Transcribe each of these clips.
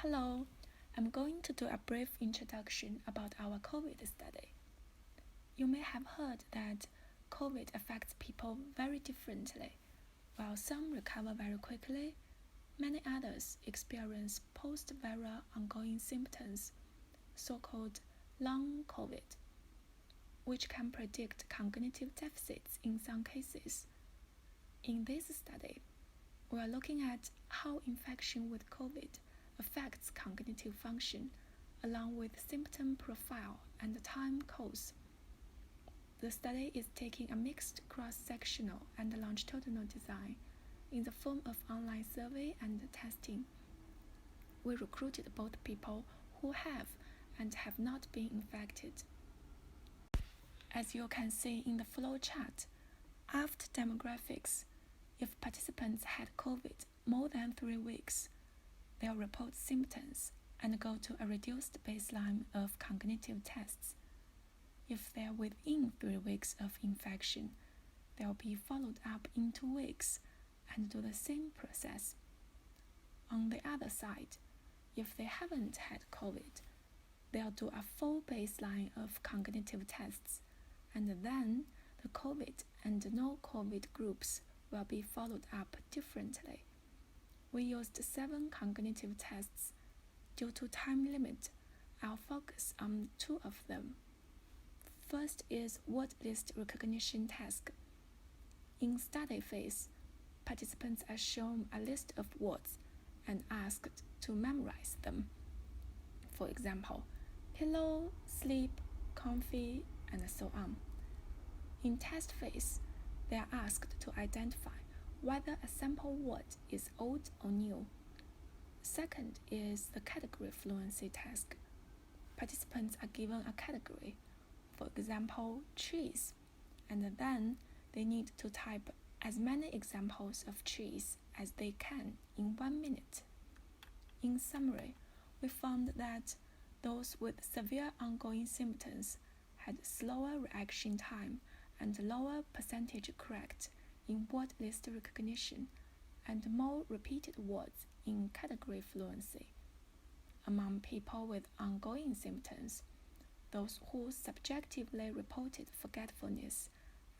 Hello, I'm going to do a brief introduction about our COVID study. You may have heard that COVID affects people very differently. While some recover very quickly, many others experience post-viral ongoing symptoms, so-called long COVID, which can predict cognitive deficits in some cases. In this study, we are looking at how infection with COVID affects cognitive function, along with symptom profile and time course. The study is taking a mixed cross-sectional and longitudinal design in the form of online survey and testing. We recruited both people who have and have not been infected. As you can see in the flow chart, after demographics, if participants had COVID more than 3 weeks, they'll report symptoms and go to a reduced baseline of cognitive tests. If they're within 3 weeks of infection, they'll be followed up in 2 weeks and do the same process. On the other side, if they haven't had COVID, they'll do a full baseline of cognitive tests, and then the COVID and no COVID groups will be followed up differently. We used 7 cognitive tests. Due to time limit, I'll focus on 2 of them. First is Wordlist Recognition task. In study phase, participants are shown a list of words and asked to memorize them. For example, pillow, sleep, comfy, and so on. In test phase, they are asked to identify whether a sample word is old or new. Second is the category fluency task. Participants are given a category, for example, trees, and then they need to type as many examples of trees as they can in 1 minute. In summary, we found that those with severe ongoing symptoms had slower reaction time and lower percentage correct in word list recognition and more repeated words in category fluency. Among people with ongoing symptoms, those who subjectively reported forgetfulness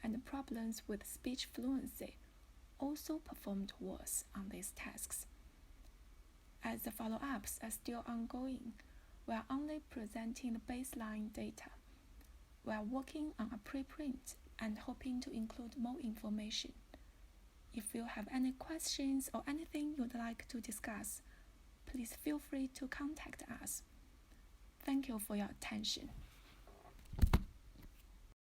and problems with speech fluency also performed worse on these tasks. As the follow-ups are still ongoing, we are only presenting the baseline data. We are working on a preprint and hoping to include more information. If you have any questions or anything you'd like to discuss, please feel free to contact us. Thank you for your attention.